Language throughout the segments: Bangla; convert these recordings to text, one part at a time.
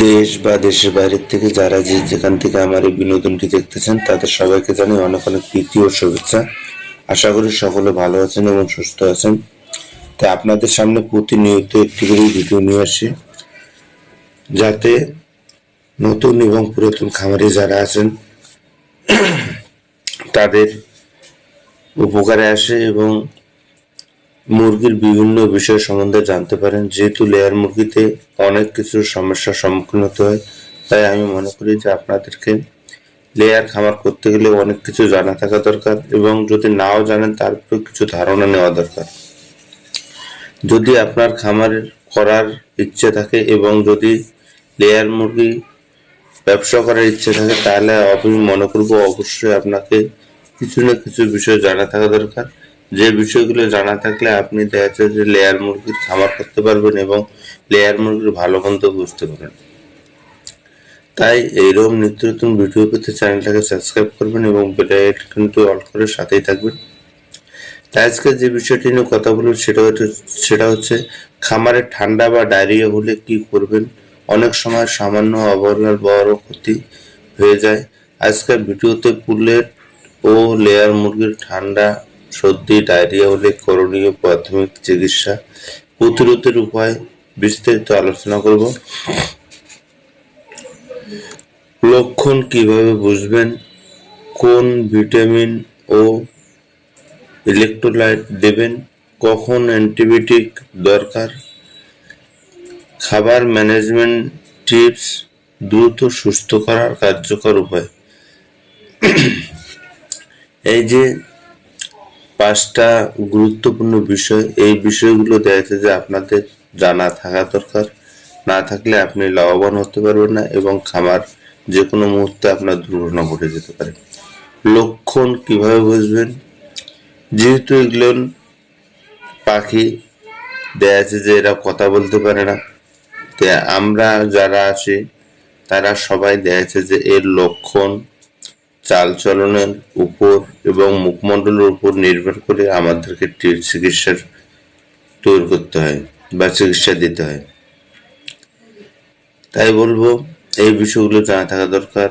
দেশ বা দেশের বাইরের থেকে যারা যেখান থেকে আমার এই বিনোদনটি দেখতেছেন তাদের সবাইকে জানাই অনেক অনেক প্রীতি ও শুভেচ্ছা। আশা করি সকলে ভালো আছেন এবং সুস্থ আছেন। তাই আপনাদের সামনে প্রতিনিয়ত একটি করে ভিডিও নিয়ে আসি, যাতে নতুন এবং পুরাতন খামারি যারা আছেন তাদের উপকারে আসে এবং মুরগির বিভিন্ন বিষয় সম্বন্ধে জানতে পারেন। যেহেতু লেয়ার মুরগিতে অনেক কিছু সমস্যার সম্মুখীন হতে হয়, তাই আমি মনে করি যে আপনাদেরকে লেয়ার খামার করতে গেলে অনেক কিছু জানা থাকা দরকার এবং যদি নাও জানেন তারপরে কিছু ধারণা নেওয়া দরকার। যদি আপনার খামার করার ইচ্ছে থাকে এবং যদি লেয়ার মুরগি ব্যবসা করার ইচ্ছে থাকে, তাহলে আমি মনে করবো অবশ্যই আপনাকে কিছু না কিছু বিষয় জানা থাকা দরকার। যে বিষয়গুলো জানা থাকলে আপনি দেখা যাচ্ছে যে লেয়ার মুরগির খামার করতে পারবেন এবং লেয়ার মুরগির ভালো মন্দ বুঝতে পারবেন। তাই এইরকম নিত্য নতুন ভিডিও পেতে চ্যানেলটাকে সাবস্ক্রাইব করবেন এবং বেল আইকনটি অল করে সাথেই থাকবেন। তাই আজকে যে বিষয়টি নিয়ে কথা বলবো সেটা হচ্ছে খামারে ঠান্ডা বা ডায়রিয়া হলে কি করবেন। অনেক সময় সামান্য অবহেলার বড় ক্ষতি হয়ে যায়। আজকের ভিডিওতে পুলেট ও লেয়ার মুরগির ঠান্ডা, সর্দি, ডায়রিয়া হলে করণীয় প্রাথমিক চিকিৎসা, প্রতিরোধের উপায় বিস্তারিত আলোচনা করব। লক্ষণ কিভাবে বুঝবেন, কোন ভিটামিন ও ইলেকট্রোলাইট দেবেন, কখন অ্যান্টিবায়োটিক দরকার, খাবার ম্যানেজমেন্ট টিপস, দ্রুত সুস্থ করার কার্যকর উপায়। এই যে 5টা গুরুত্বপূর্ণ বিষয়, এই বিষয়গুলো দেখা যাচ্ছে যে আপনাদের জানা থাকা দরকার। না থাকলে আপনি লাভবান হতে পারবেন না এবং খামার যে কোনো মুহূর্তে আপনার দুর্ঘটনা ঘটে যেতে পারে। লক্ষণ কিভাবে বুঝবেন, যেহেতু এগুলো পাখি, দেখা যাচ্ছে যে এরা কথা বলতে পারে না, আমরা যারা আছি তারা সবাই দেখা যাচ্ছে যে এর লক্ষণ চালচলনের উপর এবং মুখমণ্ডলের উপর নির্ভর করে আমাদেরকে চিকিৎসার তৈরি করতে হয় বা চিকিৎসা দিতে হয়। তাই বলবো এই বিষয়গুলো জানা থাকা দরকার।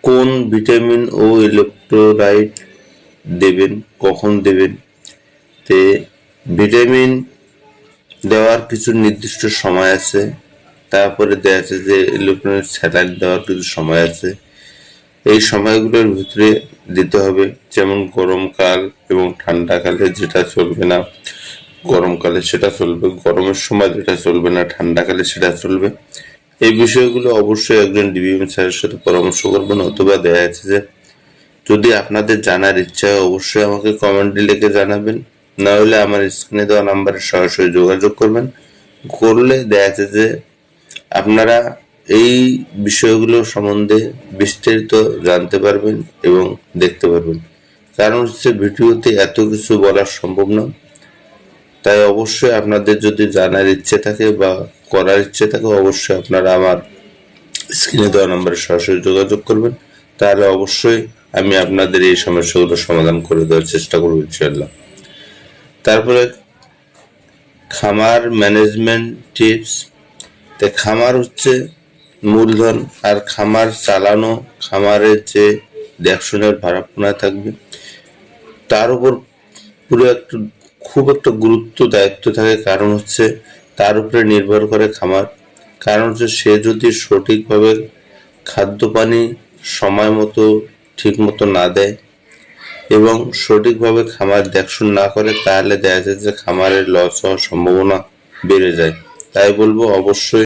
কোন ভিটামিন ও ইলেকট্রোলাইট দেবেন, কখন দেবেন। তে ভিটামিন দেওয়ার কিছু নির্দিষ্ট সময় আছে, তারপরে দেখা যাচ্ছে যে ইলেকট্রনিক স্যালাইন দেওয়ার কিছু সময় আছে। এই সময়গুলোর ভিতরে দিতে হবে, যেমন গরমকাল এবং ঠান্ডাকালে যেটা চলবে না, গরমকালে সেটা চলবে, গরমের সময় যেটা চলবে না ঠান্ডাকালে সেটা চলবে। এই বিষয়গুলো অবশ্যই একজন ডিবিএম স্যারের সাথে পরামর্শ করবেন, অথবা দেখা যাচ্ছে যে যদি আপনাদের জানার ইচ্ছা হয় অবশ্যই আমাকে কমেন্টে লিখে জানাবেন, না হলে আমার স্ক্রিনে দেওয়া নাম্বারে সরাসরি যোগাযোগ করবেন। করলে দেখা যাচ্ছে যে আপনারা এই বিষয়গুলো সম্বন্ধে বিস্তারিত জানতে পারবেন এবং দেখতে পারবেন। কারণ হচ্ছে ভিডিওতে এত কিছু বলা সম্ভব না। তাই অবশ্যই আপনাদের যদি জানার ইচ্ছে থাকে বা করার ইচ্ছে থাকে অবশ্যই আপনারা আমার স্ক্রিনে দেওয়া নাম্বারে সরাসরি যোগাযোগ করবেন। তাহলে অবশ্যই আমি আপনাদের এই সমস্যাগুলো সমাধান করে দেওয়ার চেষ্টা করব ইনশাআল্লাহ। তারপরে খামার ম্যানেজমেন্ট টিপস। তাই খামার হচ্ছে মূলধন, আর খামার চালানো, খামারের যে দেখশনের ভাড়াপনা থাকবে তার উপর পুরো খুব একটা গুরুত্ব দায়িত্ব থাকে। কারণ হচ্ছে তার উপরে নির্ভর করে খামার। কারণ হচ্ছে সে যদি সঠিকভাবে খাদ্য পানি সময় মতো ঠিক মতো না দেয় এবং সঠিকভাবে খামার দেখশন না করে, তাহলে দেখা যায় যে খামারের লস হওয়ার সম্ভাবনা বেড়ে যায়। তাই বলবো অবশ্যই